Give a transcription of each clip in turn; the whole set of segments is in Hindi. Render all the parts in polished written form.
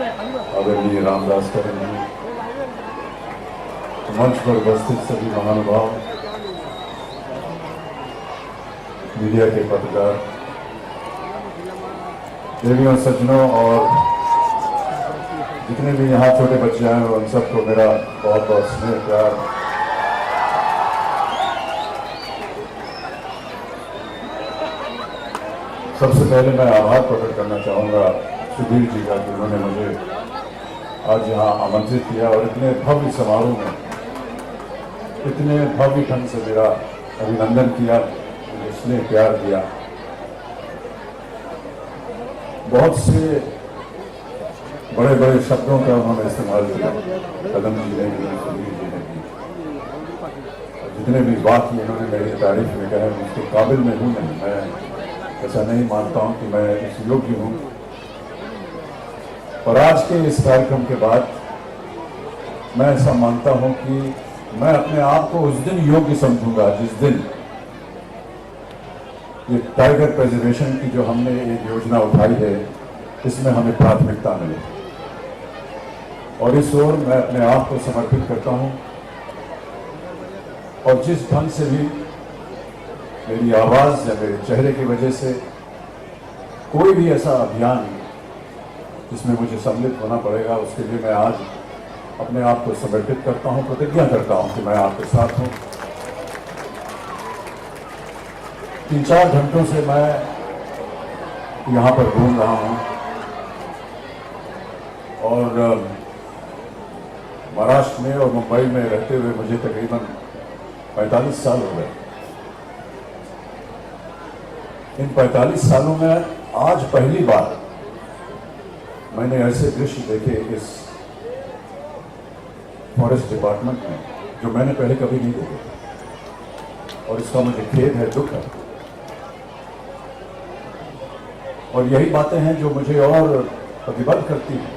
आदरणीय रामदास करण जी, मंच पर उपस्थित सभी महानुभाव, मीडिया के पत्रकार, देवियों, सज्जनों और जितने भी यहाँ छोटे बच्चे हैं उन सबको मेरा बहुत बहुत स्नेह प्यार। सबसे पहले मैं आभार प्रकट करना चाहूँगा सुधीर जी का कि उन्होंने मुझे आज यहाँ आमंत्रित किया और इतने भव्य समारोह में इतने भव्य ढंग से मेरा अभिनंदन किया, मुझे स्नेह प्यार दिया। बहुत से बड़े बड़े शब्दों का उन्होंने इस्तेमाल किया, कदम जी ने भी, सुधीर जी ने भी। जितने भी वाक्य इन्होंने मेरी तारीफ में कहे, उसके काबिल में हूँ नहीं, मैं ऐसा नहीं मानता हूँ कि मैं इस योग्य हूँ। और आज के इस कार्यक्रम के बाद मैं ऐसा मानता हूँ कि मैं अपने आप को उस दिन योग्य समझूंगा जिस दिन ये टाइगर प्रिजर्वेशन की जो हमने एक योजना उठाई है, इसमें हमें प्राथमिकता मिले। और इस ओर मैं अपने आप को समर्पित करता हूँ। और जिस ढंग से भी मेरी आवाज़ या मेरे चेहरे की वजह से कोई भी ऐसा अभियान जिसमें मुझे सम्मिलित होना पड़ेगा, उसके लिए मैं आज अपने आप को समर्पित करता हूं, प्रतिज्ञा करता हूं कि मैं आपके साथ हूं। 3-4 घंटों से मैं यहां पर घूम रहा हूं और महाराष्ट्र में और मुंबई में रहते हुए मुझे तकरीबन 45 साल हो गए। इन 45 सालों में आज पहली बार मैंने ऐसे दृश्य देखे इस फॉरेस्ट डिपार्टमेंट में जो मैंने पहले कभी नहीं देखे, और इसका मुझे खेद है, दुख है। और यही बातें हैं जो मुझे और प्रतिबद्ध करती हैं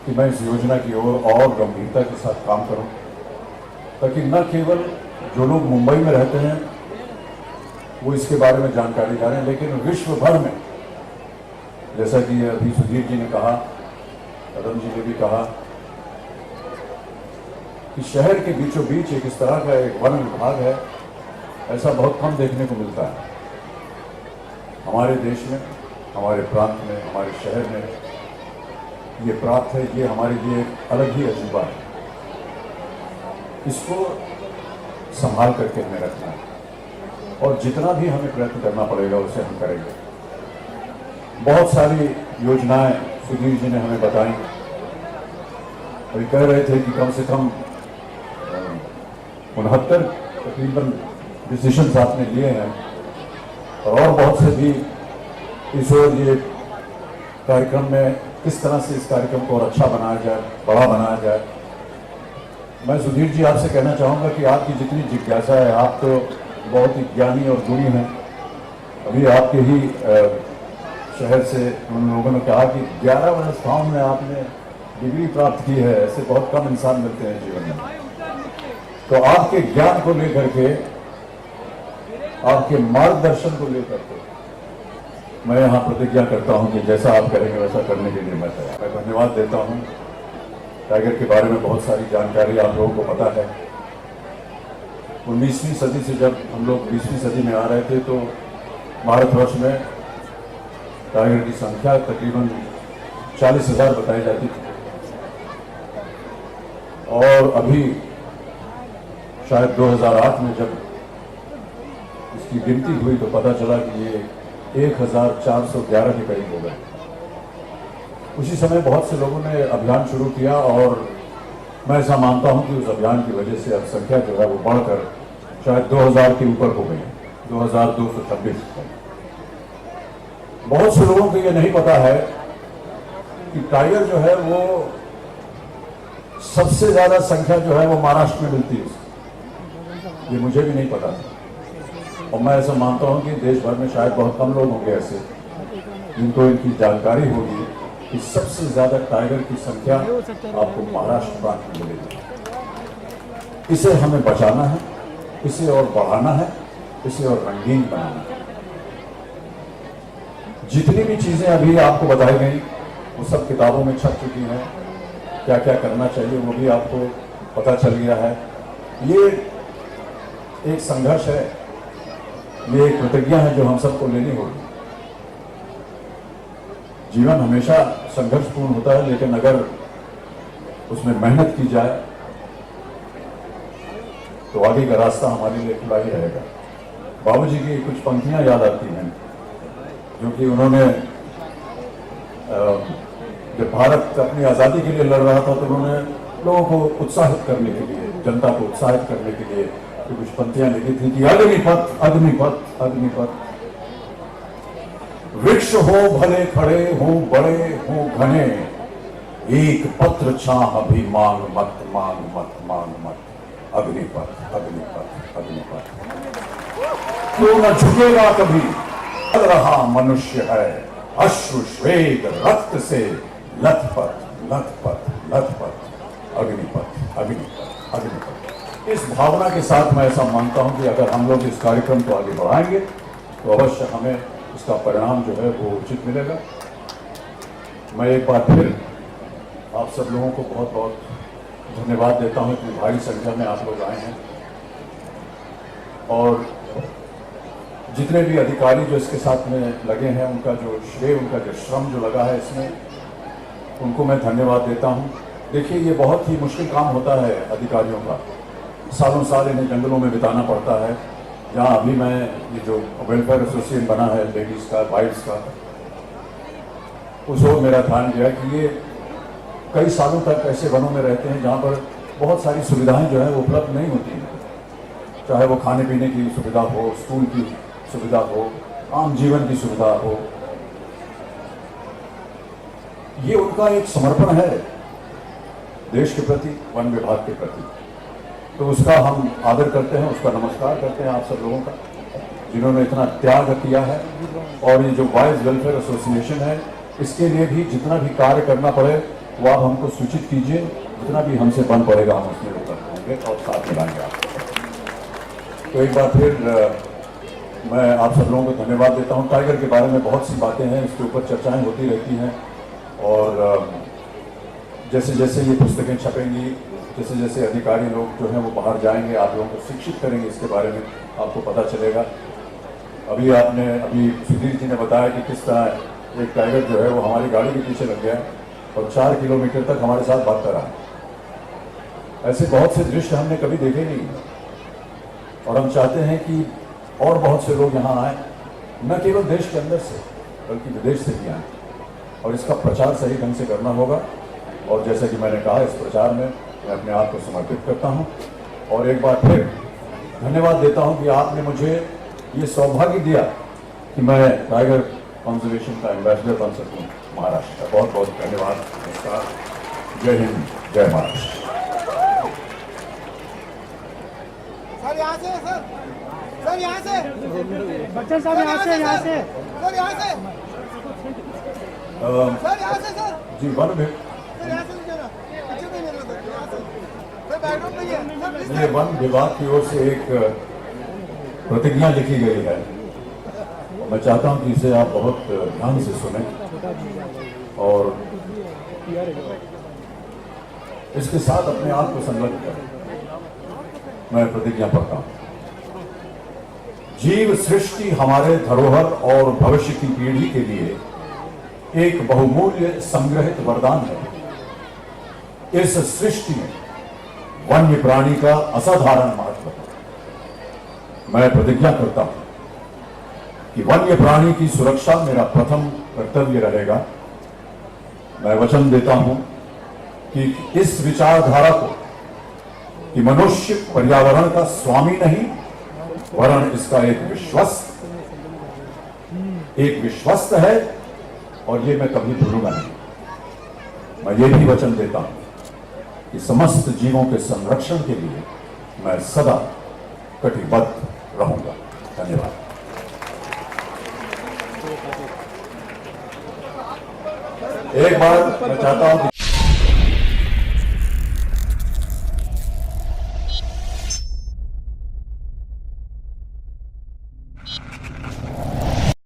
कि मैं इस योजना की ओर और गंभीरता के साथ काम करूं, ताकि न केवल जो लोग मुंबई में रहते हैं वो इसके बारे में जानकारी ले रहे हैं, लेकिन विश्व भर में, जैसा कि अभी सुधीर जी ने कहा, कदम जी ने भी कहा कि शहर के बीचों बीच एक इस तरह का एक वन विभाग है, ऐसा बहुत कम देखने को मिलता है हमारे देश में, हमारे प्रांत में, हमारे शहर में। ये प्राप्त है, ये हमारे लिए एक अलग ही अजूबा है। इसको संभाल करके हमें रखना है और जितना भी हमें प्रयत्न करना पड़ेगा उसे हम करेंगे। बहुत सारी योजनाएं सुधीर जी ने हमें बताई। अभी कह रहे थे कि कम से कम 69 तकरीबन डिसीजन आपने लिए हैं और बहुत से भी इस ओर ये कार्यक्रम में किस तरह से इस कार्यक्रम को और अच्छा बनाया जाए, बड़ा बनाया जाए। मैं सुधीर जी आपसे कहना चाहूँगा कि आपकी जितनी जिज्ञासा है, आप तो बहुत ही ज्ञानी और गुणी हैं। अभी आपके ही शहर से उन लोगों ने कहा कि 11 व्यवस्थाओं में आपने डिग्री प्राप्त की है, ऐसे बहुत कम इंसान मिलते हैं जीवन में। तो आपके ज्ञान को लेकर के, आपके मार्गदर्शन को लेकर के मैं यहाँ प्रतिज्ञा करता हूँ कि जैसा आप करेंगे वैसा करने के लिए मैं तैयार। मैं धन्यवाद देता हूँ। टाइगर के बारे में बहुत सारी जानकारी आप लोगों को पता है। 19वीं सदी से जब हम लोग 20वीं सदी में आ रहे थे तो भारतवर्ष में टाइगर की संख्या तकरीबन 40,000 बताई जाती थी, और अभी शायद 2008 में जब इसकी गिनती हुई तो पता चला कि ये 1,411 के करीब हो गए। उसी समय बहुत से लोगों ने अभियान शुरू किया और मैं ऐसा मानता हूं कि उस अभियान की वजह से अब संख्या जो है वो बढ़कर शायद 2,000 के ऊपर हो गई, 2,226। बहुत से लोगों को ये नहीं पता है कि टाइगर जो है वो सबसे ज्यादा संख्या जो है वो महाराष्ट्र में मिलती है। ये मुझे भी नहीं पता था और मैं ऐसा मानता हूं कि देश भर में शायद बहुत कम लोग होंगे ऐसे जिनको इनकी जानकारी होगी कि सबसे ज्यादा टाइगर की संख्या आपको महाराष्ट्र प्रांत में मिलेगी। इसे हमें बचाना है, इसे और बढ़ाना है, इसे और रंगीन बनाना है। जितनी भी चीजें अभी आपको बताई गई वो सब किताबों में छप चुकी हैं। क्या क्या करना चाहिए वो भी आपको पता चल गया है। ये एक संघर्ष है, ये एक प्रतिज्ञा है जो हम सबको लेनी होगी। जीवन हमेशा संघर्षपूर्ण होता है, लेकिन अगर उसमें मेहनत की जाए तो आगे का रास्ता हमारे लिए खुला ही रहेगा। बाबूजी की कुछ पंक्तियां याद आती हैं, जो कि उन्होंने जब भारत अपनी आज़ादी के लिए लड़ रहा था तो उन्होंने लोगों को उत्साहित करने के लिए, जनता को उत्साहित करने के लिए तो कुछ पंक्तियां लिखी थी कि अग्निपथ अग्निपथ अग्निपथ, वृक्ष हो भले खड़े हो बड़े हो घने, एक पत्र छाह भी मांग मत मांग मत मांग मत, अग्निपथ अग्निपथ अग्निपथ। क्यों न झुकेगा कभी, चल रहा मनुष्य है, अश्रु श्वेत रक्त से लथपथ लथपथ लथपथ, अग्निपथ अग्निपथ अग्निपथ। इस भावना के साथ मैं ऐसा मानता हूं कि अगर हम लोग इस कार्यक्रम को आगे बढ़ाएंगे तो अवश्य हमें इसका परिणाम जो है वो उचित मिलेगा। मैं एक बार फिर आप सब लोगों को बहुत बहुत धन्यवाद देता हूं, इतनी भारी संख्या में आप लोग आए हैं। और जितने भी अधिकारी जो इसके साथ में लगे हैं, उनका जो श्रेय, उनका जो श्रम जो लगा है इसमें, उनको मैं धन्यवाद देता हूं। देखिए, ये बहुत ही मुश्किल काम होता है अधिकारियों का, सालों साल इन्हें जंगलों में बिताना पड़ता है। जहाँ अभी मैं ये जो वेलफेयर एसोसिएशन बना है लेडीज़ का, वाइफ्स का, उस वक्त मेरा ध्यान गया कि ये कई सालों तक ऐसे वनों में रहते हैं जहाँ पर बहुत सारी सुविधाएं जो है वो उपलब्ध नहीं होती हैं, चाहे वो खाने पीने की सुविधा हो, स्कूल की सुविधा हो, आम जीवन की सुविधा हो। ये उनका एक समर्पण है देश के प्रति, वन विभाग के प्रति, तो उसका हम आदर करते हैं, उसका नमस्कार करते हैं आप सब लोगों का, जिन्होंने इतना त्याग किया है। और ये जो बॉयज वेलफेयर एसोसिएशन है, इसके लिए भी जितना भी कार्य करना पड़े वो आप हमको सूचित कीजिए, जितना भी हमसे बन पड़ेगा हम उसमें उतर होंगे और साथ मिलाएंगे आपको। तो एक बार फिर मैं आप सब लोगों को धन्यवाद देता हूं। टाइगर के बारे में बहुत सी बातें हैं, इसके ऊपर चर्चाएं होती रहती हैं, और जैसे जैसे ये पुस्तकें छपेंगी, जैसे जैसे अधिकारी लोग जो हैं वो बाहर जाएंगे, आप लोगों को शिक्षित करेंगे इसके बारे में, आपको पता चलेगा। अभी सुधीर जी ने बताया कि किस तरह एक टाइगर जो है वो हमारी गाड़ी के पीछे लग गया और 4 किलोमीटर तक हमारे साथ भागता रहा। ऐसे बहुत से दृश्य हमने कभी देखे नहीं, और हम चाहते हैं कि और बहुत से लोग यहाँ आए, न केवल देश के अंदर से बल्कि विदेश से भी आए, और इसका प्रचार सही ढंग से करना होगा। और जैसा कि मैंने कहा, इस प्रचार में मैं अपने आप को समर्पित करता हूँ, और एक बार फिर धन्यवाद देता हूँ कि आपने मुझे ये सौभाग्य दिया कि मैं टाइगर कंजर्वेशन का एम्बेसडर बन सकूँ महाराष्ट्र का। बहुत बहुत धन्यवाद, नमस्कार, जय हिंद, जय महाराष्ट्र। सर यहाँ से, सर यहाँ से, बच्चन साहब यहाँ से सर यहाँ से, सर यहाँ से, सर जी वन में सर यहाँ से लीजिए ना, पीछे नहीं मिल रहा यहाँ से, सर बैकग्राउंड में सर ये वन विभाग की ओर से एक प्रतिज्ञा लिखी गई है, मैं चाहता हूं कि इसे आप बहुत ध्यान से सुनें और इसके साथ अपने आप को संलग्न करें। मैं प्रतिज्ञा पढ़ता हूं। जीव सृष्टि हमारे धरोहर और भविष्य की पीढ़ी के लिए एक बहुमूल्य संग्रहित वरदान है। इस सृष्टि में वन्य प्राणी का असाधारण महत्व है। मैं प्रतिज्ञा करता हूं कि वन्य प्राणी की सुरक्षा मेरा प्रथम कर्तव्य रहेगा। मैं वचन देता हूं कि इस विचारधारा को कि मनुष्य पर्यावरण का स्वामी नहीं वरन इसका एक विश्वस्त है, और ये मैं कभी भूलूंगा नहीं। मैं ये भी वचन देता हूं कि समस्त जीवों के संरक्षण के लिए मैं सदा कटिबद्ध रहूंगा। धन्यवाद। एक बार मैं चाहता हूं कि